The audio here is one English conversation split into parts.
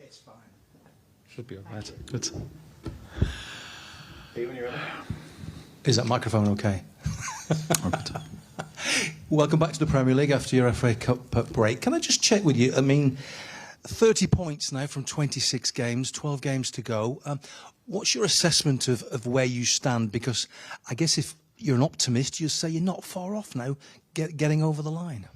It's fine. Should be all right. Good. When you're ready. Is that microphone okay? Oh, good. Welcome back to the Premier League after your FA Cup break. Can I just check with you? I mean, 30 points now from 26 games, 12 games to go. What's your assessment of where you stand? Because I guess if you're an optimist, you'd say you're not far off now getting over the line.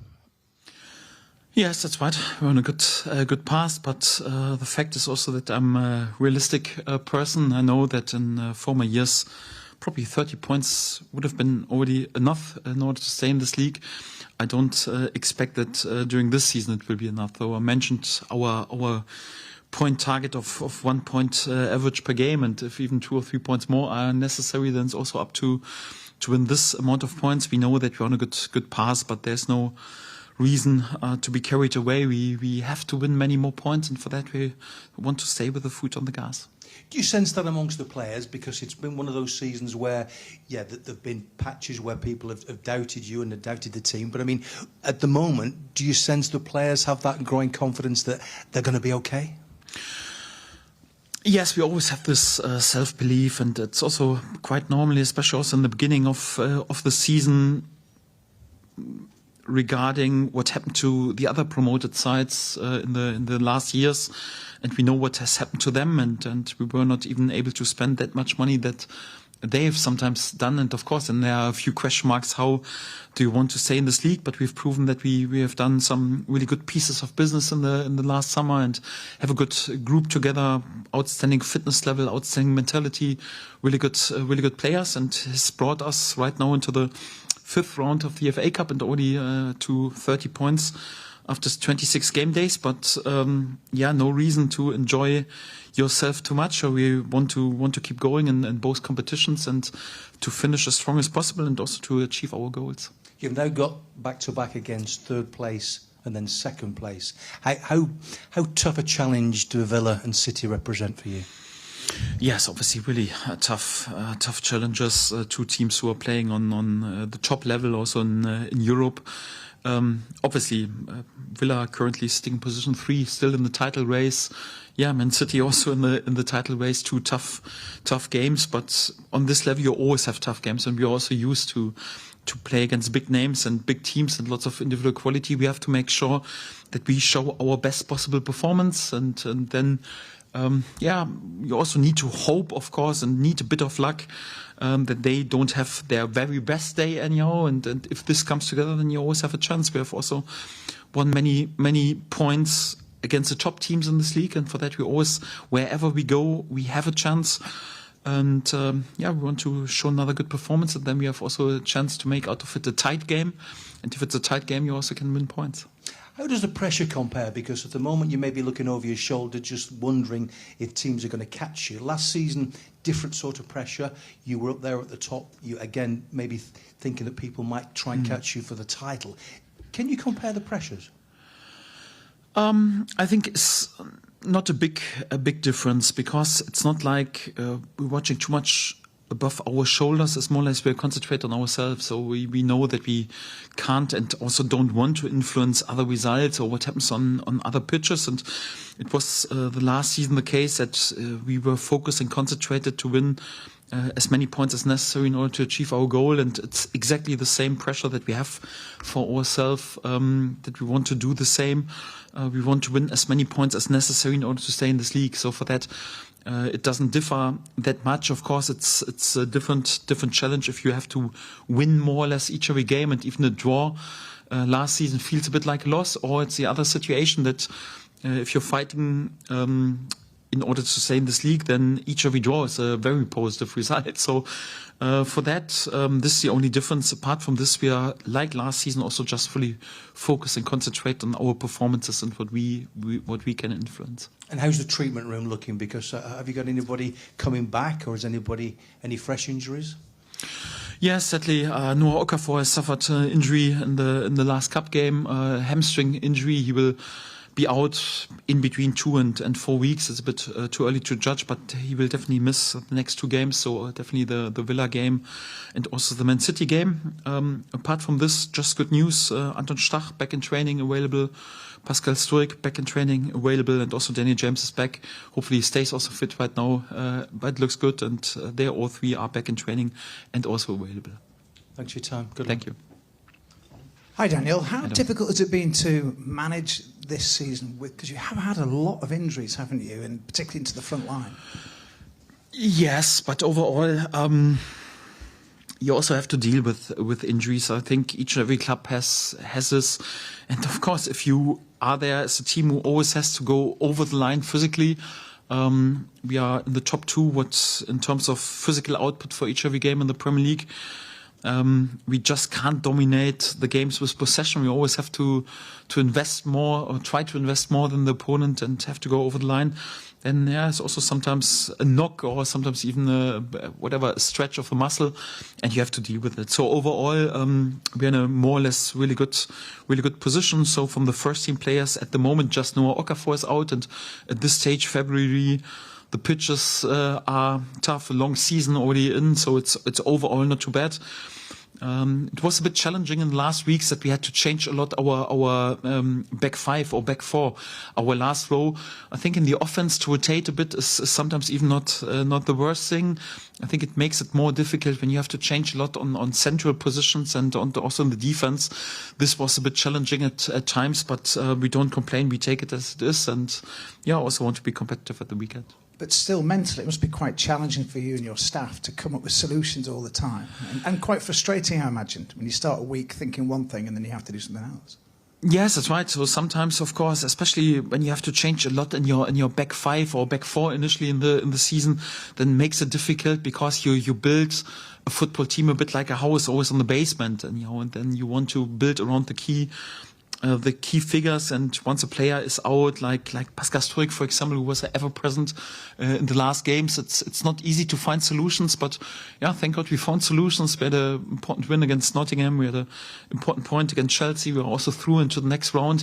Yes, that's right. We're on a good path, but the fact is also that I'm a realistic person. I know that in former years, probably 30 points would have been already enough in order to stay in this league. I don't expect that during this season it will be enough. Though I mentioned our point target of 1 point average per game, and if even 2 or 3 points more are necessary, then it's also up to win this amount of points. We know that we're on a good path, but there's no reason to be carried away. We have to win many more points, and for that we want to stay with the foot on the gas. Do you sense that amongst the players? Because it's been one of those seasons where, yeah, there've been patches where people have doubted you and have doubted the team. But I mean, at the moment, do you sense the players have that growing confidence that they're going to be okay? Yes, we always have this self-belief, and it's also quite normally, especially also in the beginning of the season, regarding what happened to the other promoted sides in the last years, and we know what has happened to them, and we were not even able to spend that much money that they have sometimes done. And of course, and there are a few question marks: how do you want to stay in this league? But we've proven that we have done some really good pieces of business in the last summer, and have a good group together, outstanding fitness level, outstanding mentality, really good players, and has brought us right now into the 5th round of the FA Cup and already to 30 points after 26 game days. But no reason to enjoy yourself too much. So we want to keep going in both competitions and to finish as strong as possible, and also to achieve our goals. You've now got back-to-back against 3rd place and then 2nd place. How tough a challenge do Villa and City represent for you? Yes, obviously really tough challenges. 2 teams who are playing on the top level, also in Europe. Obviously, Villa currently sitting in position 3, still in the title race. Yeah, Man City also in the title race. 2 tough games, but on this level you always have tough games, and we're also used to play against big names and big teams and lots of individual quality. We have to make sure that we show our best possible performance, and then. You also need to hope, of course, and need a bit of luck that they don't have their very best day anyhow. And if this comes together, then you always have a chance. We have also won many points against the top teams in this league, and for that we always, wherever we go, we have a chance. And we want to show another good performance, and then we have also a chance to make out of it a tight game. And if it's a tight game, you also can win points. How does the pressure compare? Because at the moment you may be looking over your shoulder, just wondering if teams are going to catch you. Last season, different sort of pressure. You were up there at the top. You, again, maybe thinking that people might try and catch you for the title. Can you compare the pressures? I think it's not a big difference, because it's not like we're watching too much above our shoulders. It's more or less we're concentrated on ourselves. So we know that we can't and also don't want to influence other results or what happens on other pitches. And it was the last season the case that we were focused and concentrated to win as many points as necessary in order to achieve our goal. And it's exactly the same pressure that we have for ourselves, that we want to do the same. We want to win as many points as necessary in order to stay in this league. So for that, it doesn't differ that much. Of course, it's a different challenge if you have to win more or less each every game, and even a draw last season feels a bit like a loss. Or it's the other situation that if you're fighting in order to stay in this league, then each every draw is a very positive result. So for that, this is the only difference. Apart from this, we are, like last season, also just fully focused and concentrate on our performances and what we can influence. And how's the treatment room looking? Because have you got anybody coming back, or is any fresh injuries? Yes, sadly, Noah Okafor has suffered injury in the last cup game, hamstring injury. He will be out in between 2 and 4 weeks. It's a bit too early to judge, but he will definitely miss the next 2 games. So definitely the Villa game and also the Man City game. Apart from this, just good news. Anton Stark back in training, available. Pascal Sturck back in training, available, and also Daniel James is back. Hopefully he stays also fit right now, but it looks good, and they all 3 are back in training and also available. Thanks for your time. Good Thank luck. you. Hi Daniel, how difficult has it been to manage this season because you have had a lot of injuries, haven't you, and particularly into the front line? Yes, but overall, you also have to deal with injuries. I think each and every club has this, and of course, if you are there as a team who always has to go over the line physically, we are in the top 2 in terms of physical output for each and every game in the Premier League. We just can't dominate the games with possession. We always have to invest more or try to invest more than the opponent and have to go over the line. And it's also sometimes a knock or sometimes even a stretch of the muscle, and you have to deal with it. So overall, we're in a more or less really good position. So from the first team players at the moment, just Noah Okafor is out, and at this stage, February, the pitches are tough. A long season already in, so it's overall not too bad. It was a bit challenging in the last weeks that we had to change a lot our back 5 or back 4, our last row. I think in the offense to rotate a bit is sometimes even not the worst thing. I think it makes it more difficult when you have to change a lot on central positions and also in the defense. This was a bit challenging at times, but we don't complain. We take it as it is, and I also want to be competitive at the weekend. But still, mentally, it must be quite challenging for you and your staff to come up with solutions all the time. And quite frustrating, I imagine, when you start a week thinking one thing and then you have to do something else. Yes, that's right. So sometimes, of course, especially when you have to change a lot in your back 5 or back 4 initially in the season, then makes it difficult because you build a football team a bit like a house, always on the basement, and then you want to build around the key figures, and once a player is out, like Pascal Sturck, for example, who was ever present in the last games, it's not easy to find solutions, but thank God we found solutions. We had an important win against Nottingham, we had an important point against Chelsea, we were also through into the next round.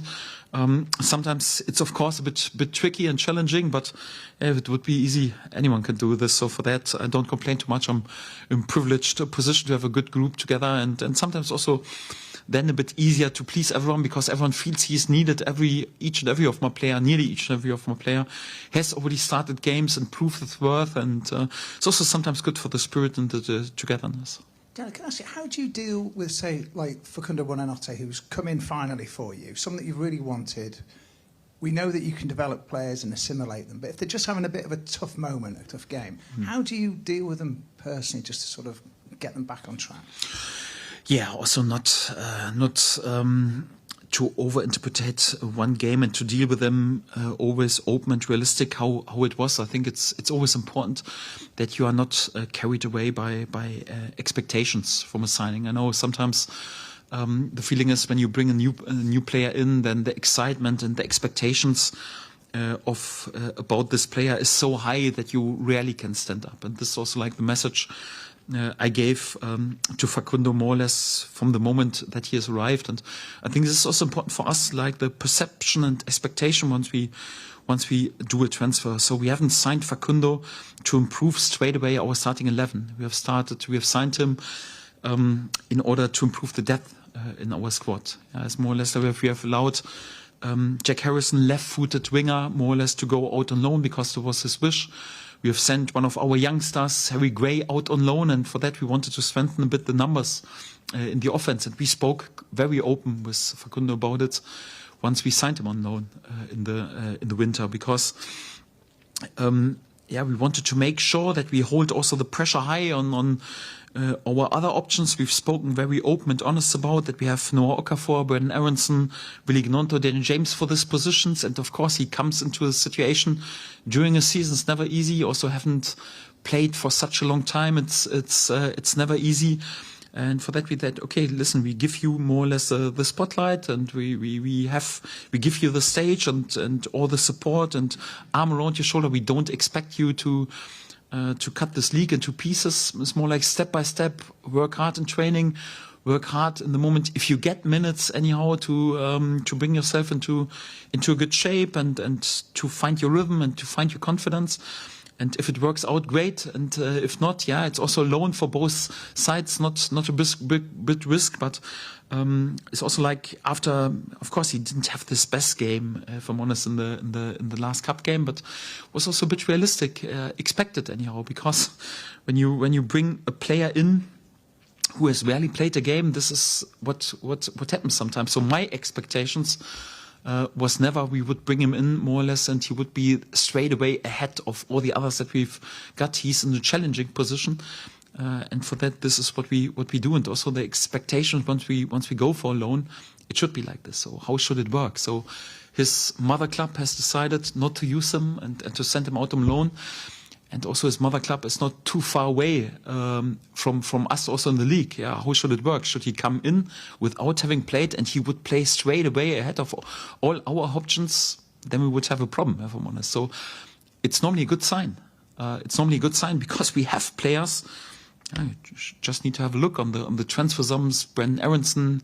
Sometimes it's of course a bit tricky and challenging, but if it would be easy, anyone can do this. So for that, I don't complain too much. I'm in a privileged position to have a good group together, and sometimes also then a bit easier to please everyone because everyone feels he is needed. Nearly each and every of my player has already started games and proved its worth, and it's also sometimes good for the spirit and the togetherness. Dan, can I ask you, how do you deal with, say, like Facundo Buonanotte, who's come in finally for you, something that you really wanted? We know that you can develop players and assimilate them, but if they're just having a bit of a tough moment, a tough game, how do you deal with them personally just to sort of get them back on track? Yeah, also not to overinterpret one game and to deal with them always open and realistic how it was. I think it's always important that you are not carried away by expectations from a signing. I know sometimes the feeling is when you bring a new player in, then the excitement and the expectations about this player is so high that you rarely can stand up. And this is also like the message I gave to Facundo more or less from the moment that he has arrived. And I think this is also important for us, like the perception and expectation once we do a transfer. So we haven't signed Facundo to improve straight away our starting 11. We have signed him in order to improve the depth in our squad. It's more or less that we have allowed Jack Harrison, left-footed winger, more or less to go out on loan because that was his wish. We have sent one of our youngsters, Harry Gray, out on loan, and for that we wanted to strengthen a bit the numbers in the offense. And we spoke very open with Facundo about it once we signed him on loan in the winter, because we wanted to make sure that we hold also the pressure high on our other options. We've spoken very open and honest about that. We have Noah Okafor, Brendan Aronson, Willy Gnonto, Daniel James for these positions, and of course he comes into a situation during a season. It's never easy. Also haven't played for such a long time. It's never easy. And for that we said, okay, listen, we give you more or less the spotlight, and we give you the stage and all the support and arm around your shoulder. We don't expect you to cut this league into pieces. It's more like step by step, work hard in training, work hard in the moment. If you get minutes anyhow to bring yourself into a good shape and to find your rhythm and to find your confidence. And if it works out, great. And if not, yeah, it's also a loan for both sides. Not a big risk, but it's also like after. Of course, he didn't have this best game, if I'm honest, in the last cup game, but was also a bit realistic, expected anyhow. Because when you bring a player in who has rarely played a game, this is what happens sometimes. So my expectations. Was never we would bring him in more or less and he would be straight away ahead of all the others that we've got. He's in a challenging position, and for that this is what we do. And also the expectations once we go for a loan, it should be like this. So how should it work? So his mother club has decided not to use him and to send him out on loan. And also his mother club is not too far away from us also in the league. Yeah, how should it work? Should he come in without having played and he would play straight away ahead of all our options? Then we would have a problem, if I'm honest. So it's normally a good sign. Because we have players. You just need to have a look on the transfer sums. Brendan Aronson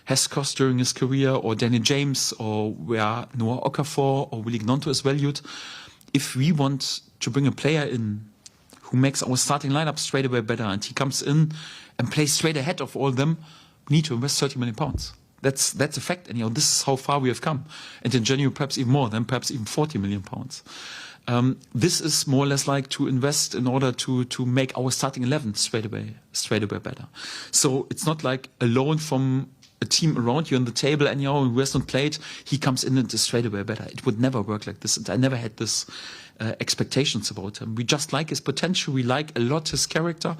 has cost during his career, or Danny James, or where Noah Okafor or Willie Gnonto is valued. If we want to bring a player in who makes our starting lineup straight away better and he comes in and plays straight ahead of all of them, we need to invest £30 million. That's a fact. And this is how far we have come. And in January, perhaps even more, then perhaps even £40 million. This is more or less like to invest in order to make our starting 11 straight away better. So it's not like a loan from a team around you on the table anyhow who has not played, he comes in and is straight away better. It would never work like this. And I never had this expectations about him. We just like his potential. We like a lot his character.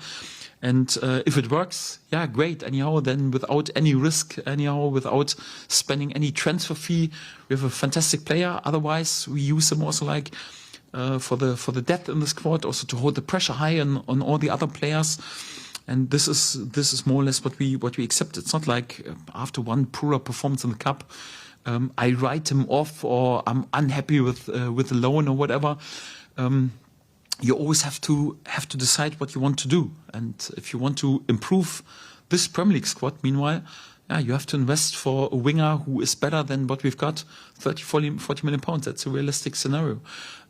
And if it works, yeah, great. Anyhow, then without any risk, anyhow, without spending any transfer fee, we have a fantastic player. Otherwise, we use him also like for the depth in the squad, also to hold the pressure high on all the other players. And this is more or less what we accept. It's not like after one poorer performance in the cup, I write him off or I'm unhappy with the loan or whatever. You always have to decide what you want to do. And if you want to improve this Premier League squad, meanwhile, yeah, you have to invest for a winger who is better than what we've got, 30, 40 million pounds. That's a realistic scenario.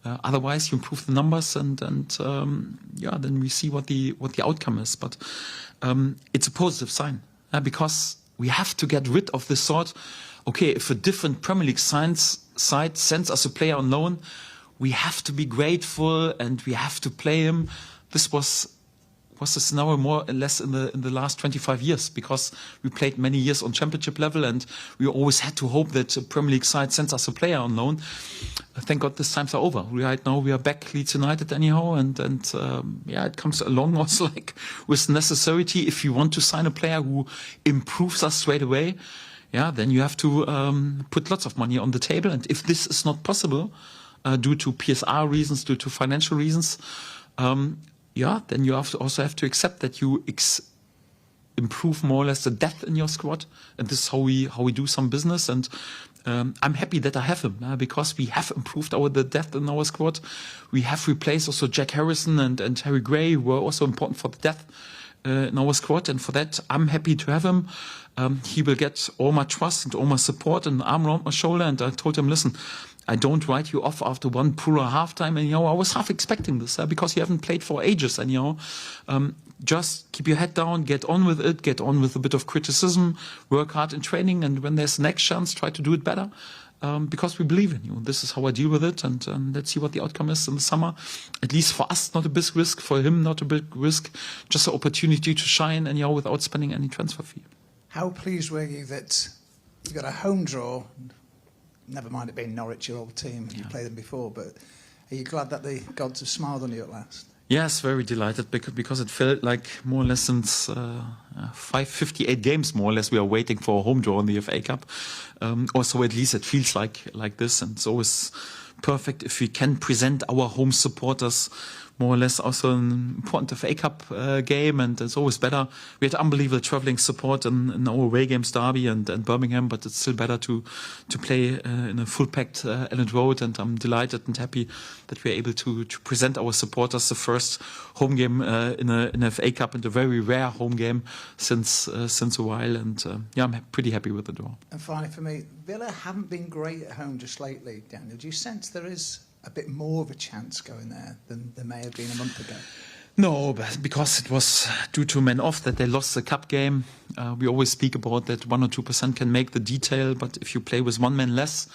Otherwise, you improve the numbers and then we see what the outcome is. But it's a positive sign because we have to get rid of this thought. Okay, if a different Premier League side sends us a player on loan, we have to be grateful and we have to play him. This was the scenario more or less in the last 25 years because we played many years on championship level and we always had to hope that a Premier League side sends us a player on loan. Thank God these times are over. Right now we are back Leeds United anyhow and it comes along also like with necessity. If you want to sign a player who improves us straight away, yeah, then you have to put lots of money on the table. And if this is not possible due to PSR reasons, due to financial reasons, then you also have to accept that you improve more or less the depth in your squad. And this is how we do some business. And I'm happy that I have him because we have improved the depth in our squad. We have replaced also Jack Harrison and Harry Gray, who were also important for the depth in our squad. And for that, I'm happy to have him. He will get all my trust and all my support and arm around my shoulder. And I told him, listen, I don't write you off after one poorer halftime. And, I was half expecting this because you haven't played for ages. And, just keep your head down, get on with it, get on with a bit of criticism, work hard in training. And when there's next chance, try to do it better because we believe in you. This is how I deal with it. And let's see what the outcome is in the summer. At least for us, not a big risk. For him, not a big risk. Just an opportunity to shine and, without spending any transfer fee. How pleased were you that you got a home draw? Never mind it being Norwich, your old team, you played them before, but are you glad that the gods have smiled on you at last? Yes, very delighted because it felt like more or less since 58 games, more or less, we are waiting for a home draw in the FA Cup. Or so at least it feels like this, and it's always perfect if we can present our home supporters more or less also an important FA Cup game, and it's always better. We had unbelievable travelling support in our away games, Derby and Birmingham, but it's still better to play in a full-packed Elland Road, and I'm delighted and happy that we're able to present our supporters the first home game in a FA Cup, and a very rare home game since a while, and I'm pretty happy with the draw. And finally for me, Villa haven't been great at home just lately, Daniel. Do you sense there is a bit more of a chance going there than there may have been a month ago? No, but because it was due to men off that they lost the cup game. We always speak about that 1 or 2% can make the detail, but if you play with one man less,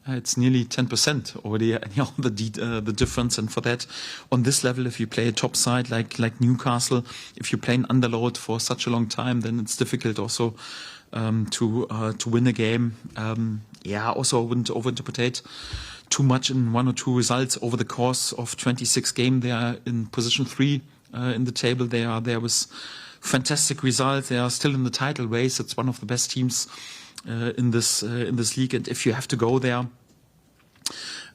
it's nearly 10% already, the difference. And for that, on this level, if you play a top side like Newcastle, if you play an underload for such a long time, then it's difficult also to win a game. Also I wouldn't overinterpret too much in 1 or 2 results over the course of 26 games. They are in position 3 in the table. They are there with fantastic results. They are still in the title race. It's one of the best teams in this league. And if you have to go there,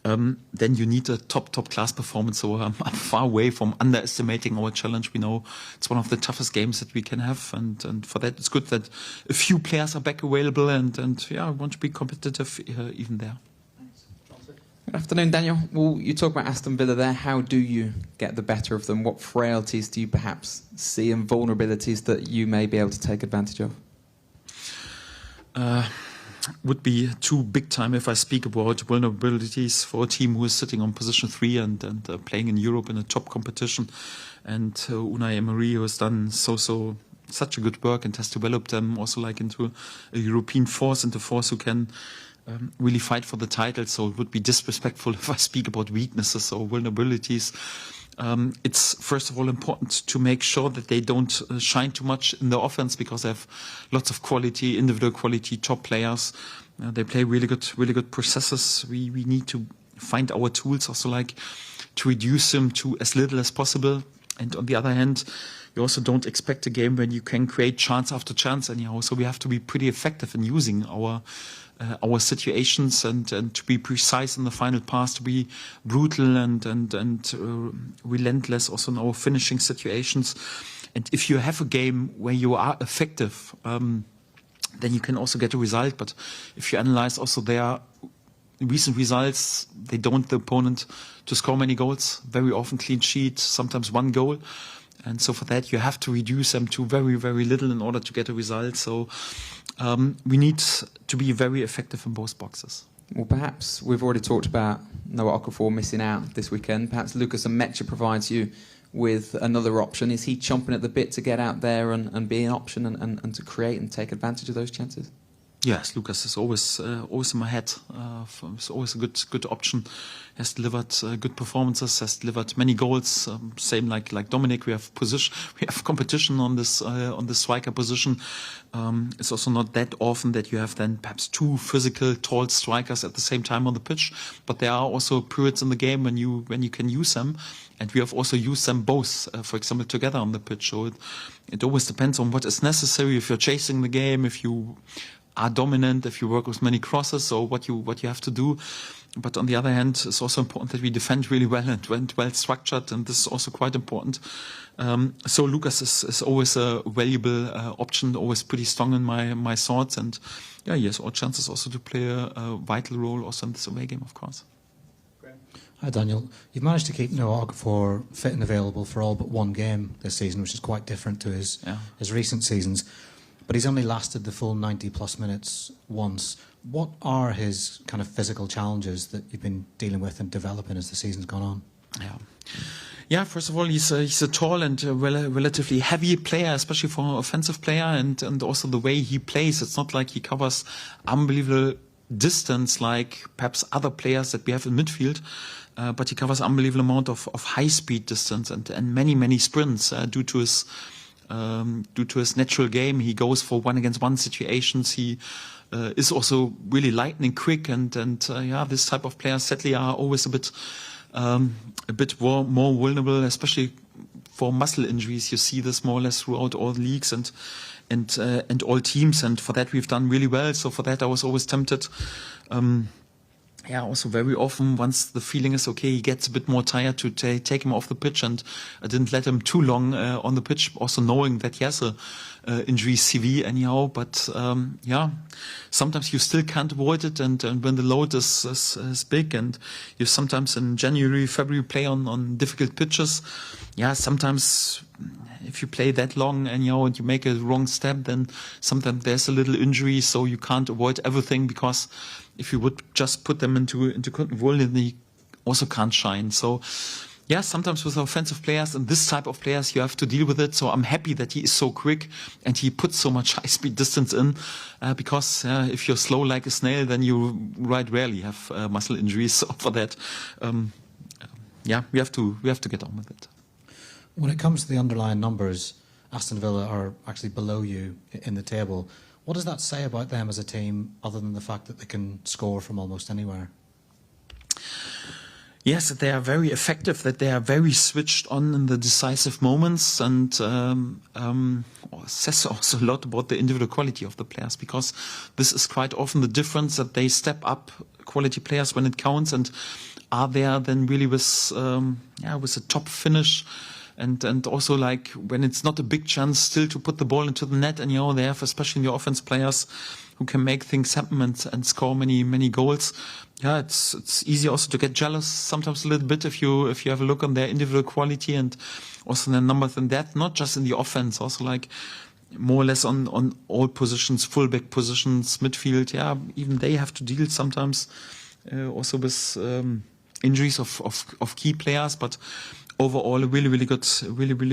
then you need a top class performance. So I'm far away from underestimating our challenge. We know it's one of the toughest games that we can have, and for that it's good that a few players are back available, and I want to be competitive even there. Good afternoon, Daniel. Well, you talk about Aston Villa there. How do you get the better of them? What frailties do you perhaps see and vulnerabilities that you may be able to take advantage of? Would be too big time if I speak about vulnerabilities for a team who is sitting on position 3 and playing in Europe in a top competition. And Unai Emery, who has done such a good work and has developed them also like into a European force, into a force who can really fight for the title. So it would be disrespectful if I speak about weaknesses or vulnerabilities. It's first of all important to make sure that they don't shine too much in the offense, because they have lots of quality, individual quality, top players. They play really good processes. We need to find our tools also like to reduce them to as little as possible. And on the other hand, you also don't expect a game when you can create chance after chance anyhow. So we have to be pretty effective in using our situations and to be precise in the final pass, to be brutal and relentless also in our finishing situations. And if you have a game where you are effective, then you can also get a result. But if you analyze also their recent results, they don't want the opponent to score many goals, very often clean sheet, sometimes 1 goal. And so for that, you have to reduce them to very, very little in order to get a result. So we need to be very effective in both boxes. Well, perhaps we've already talked about Noah Okafor missing out this weekend. Perhaps Lucas Ameche provides you with another option. Is he chomping at the bit to get out there and be an option and to create and take advantage of those chances? Yes, Lucas is always in my head. It's always a good option. Has delivered good performances. Has delivered many goals. Same like Dominic. We have competition on this striker position. It's also not that often that you have then perhaps 2 physical, tall strikers at the same time on the pitch. But there are also periods in the game when you can use them, and we have also used them both, for example, together on the pitch. So it always depends on what is necessary. If you're chasing the game, if you are dominant, if you work with many crosses, or what you have to do. But on the other hand, it's also important that we defend really well and well structured, and this is also quite important. So Lucas is always a valuable option, always pretty strong in my thoughts, and he has all chances also to play a vital role also in this away game, of course. Hi Daniel, you've managed to keep Noah Okafor fit and available for all but 1 game this season, which is quite different to his recent seasons. But he's only lasted the full 90-plus minutes once. What are his kind of physical challenges that you've been dealing with and developing as the season's gone on? Yeah, first of all, he's a tall and relatively heavy player, especially for an offensive player, and also the way he plays. It's not like he covers unbelievable distance like perhaps other players that we have in midfield, but he covers unbelievable amount of high-speed distance and many sprints due to his natural game. He goes for 1-against-1 situations. He is also really lightning quick, and this type of players sadly are always a bit more vulnerable, especially for muscle injuries. You see this more or less throughout all leagues and all teams, and for that we've done really well. So for that I was always tempted also very often, once the feeling is okay, he gets a bit more tired to take him off the pitch, and I didn't let him too long on the pitch, also knowing that he has a injury CV anyhow. But sometimes you still can't avoid it, and when the load is big, and you sometimes in January, February play on difficult pitches, sometimes if you play that long and you make a wrong step, then sometimes there's a little injury, so you can't avoid everything, because if you would just put them into cotton wool, then they also can't shine. So sometimes with offensive players and this type of players, you have to deal with it. So I'm happy that he is so quick and he puts so much high-speed distance in, because if you're slow like a snail, then you quite rarely have muscle injuries. So for that, we have to get on with it. When it comes to the underlying numbers, Aston Villa are actually below you in the table. What does that say about them as a team, other than the fact that they can score from almost anywhere? Yes, that they are very effective, that they are very switched on in the decisive moments, and says also a lot about the individual quality of the players, because this is quite often the difference, that they step up quality players when it counts and are there then really with a top finish. And also, like, when it's not a big chance still to put the ball into the net, and they have, especially in the offense, players who can make things happen and score many goals. It's easy also to get jealous sometimes a little bit if you have a look on their individual quality and also their numbers, and that not just in the offense, also like more or less on all positions, fullback positions, midfield. Even they have to deal sometimes also with injuries of key players, but overall, a really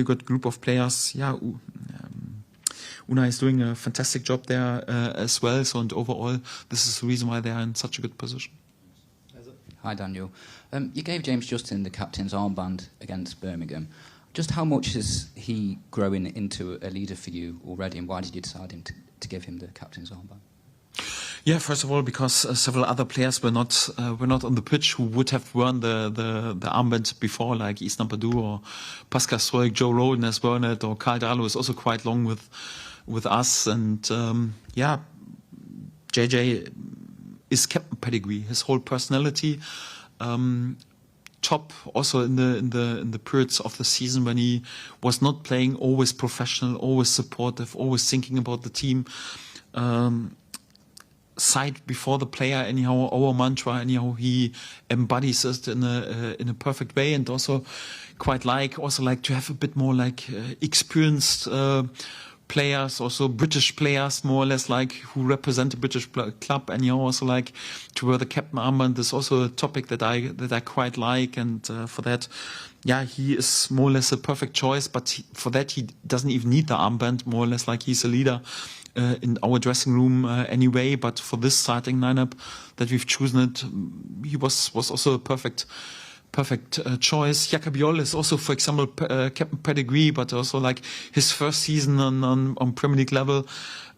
good group of players. Unai is doing a fantastic job there as well. So, and overall, this is the reason why they are in such a good position. Hi, Daniel. You gave James Justin the captain's armband against Birmingham. Just how much is he growing into a leader for you already, and why did you decide to give him the captain's armband? First of all, because several other players were not on the pitch who would have worn the armband before, like Isnan Badu or Pascal Stroik, Joe Roden has worn it, or Karl Darlow is also quite long with us. And JJ is captain pedigree, his whole personality, top. Also in the periods of the season when he was not playing, always professional, always supportive, always thinking about the team. Side before the player, anyhow, our mantra, anyhow, he embodies it in a perfect way, and also quite like to have a bit more like experienced players, also British players, more or less, like who represent a British club, and also like to wear the captain armband is also a topic that I quite like, and for that, he is more or less a perfect choice. But for that, he doesn't even need the armband. More or less, like he's a leader in our dressing room anyway. But for this starting lineup that we've chosen, he was also a perfect choice. Jakob Joll is also, for example, captain pedigree, but also like his first season on Premier League level.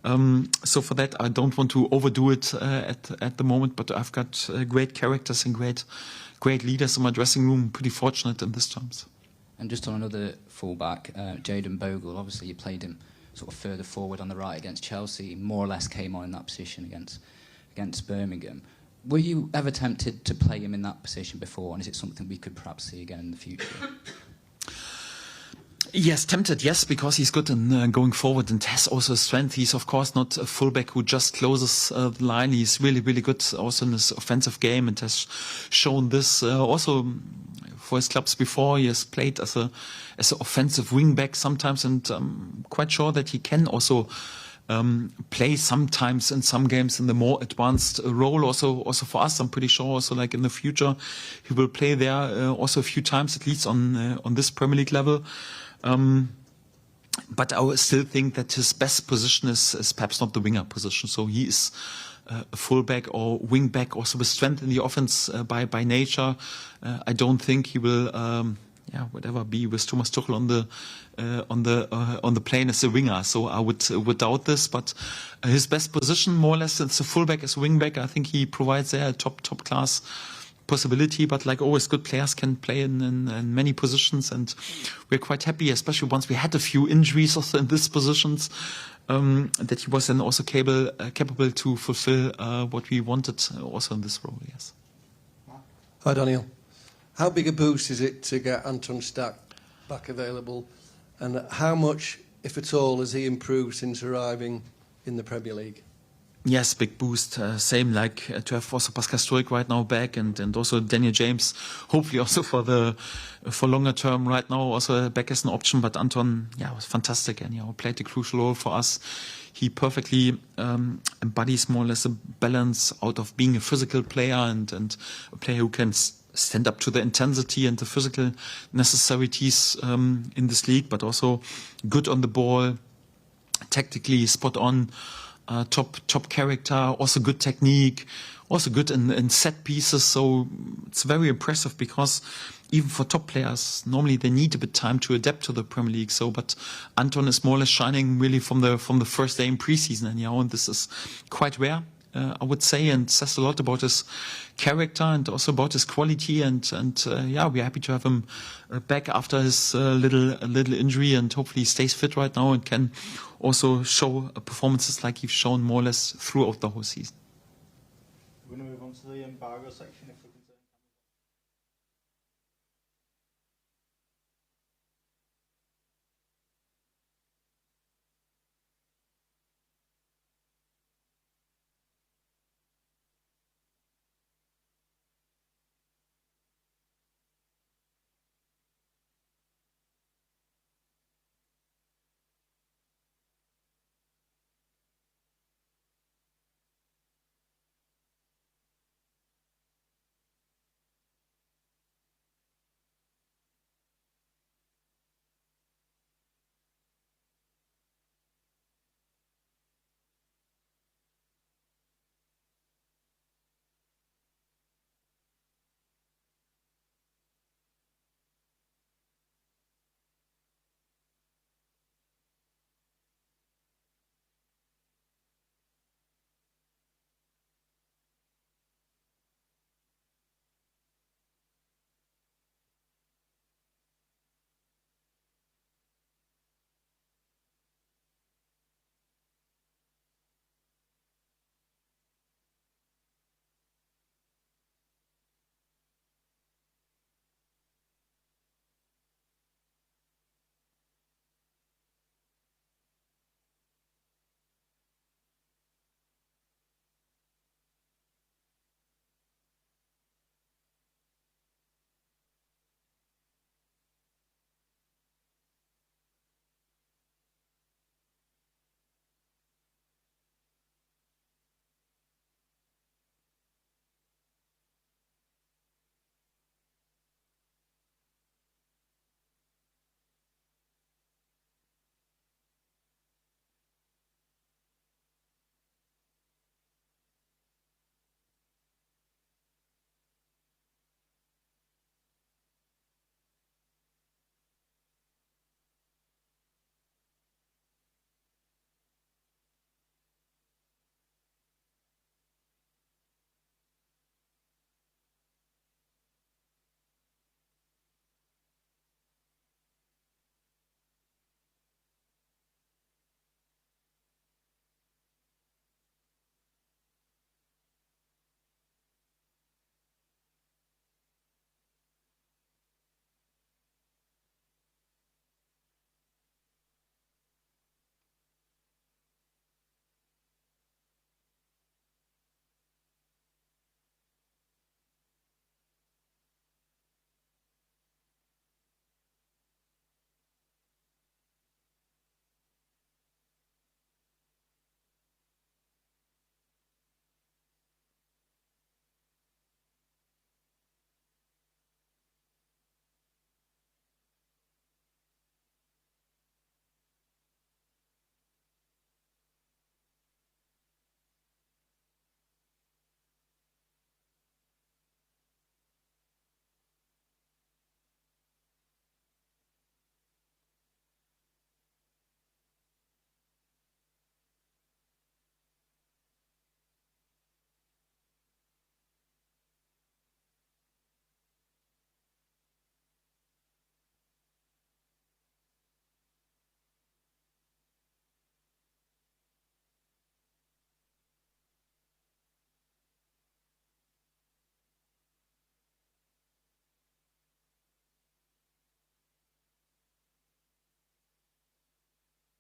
So for that, I don't want to overdo it at the moment. But I've got great characters and great leaders in my dressing room. Pretty fortunate in this terms. And just on another fullback, Jayden Bogle. Obviously, you played him sort of further forward on the right against Chelsea. He more or less came on in that position against Birmingham. Were you ever tempted to play him in that position before, and is it something we could perhaps see again in the future? Yes, tempted, yes, because he's good in going forward and has also strength. He's, of course, not a fullback who just closes the line. He's really good also in his offensive game, and has shown this also for his clubs before. He has played as an offensive wing back sometimes, and I'm quite sure that he can also play sometimes in some games in the more advanced role. Also for us, I'm pretty sure also like in the future he will play there also a few times at least on this Premier League level. But I still think that his best position is perhaps not the winger position. So he is a fullback or wing back, also with strength in the offense by nature. I don't think he will be with Thomas Tuchel on the plane as a winger. So I would doubt this. But his best position, more or less, it's a fullback as a wing back. I think he provides there a top class possibility. But like always, good players can play in many positions, and we're quite happy, especially once we had a few injuries also in these positions, that he was then also capable to fulfill what we wanted also in this role. Yes. Hi, Daniel. How big a boost is it to get Anton Stark back available, and how much, if at all, has he improved since arriving in the Premier League? Yes, big boost. Same like to have also Pascal Stoic right now back, and also Daniel James, hopefully also for longer term right now also back as an option. But Anton, was fantastic and played a crucial role for us. He perfectly embodies more or less a balance out of being a physical player and a player who can stand up to the intensity and the physical necessities in this league, but also good on the ball, tactically spot on. Top character, also good technique, also good in set pieces. So it's very impressive because even for top players, normally they need a bit time to adapt to the Premier League. So, but Anton is more or less shining really from the first day in preseason, and this is quite rare, I would say, and says a lot about his character and also about his quality. And we're happy to have him back after his little injury, and hopefully he stays fit right now and can also show performances like he's shown more or less throughout the whole season. We're going to move on to the embargo section.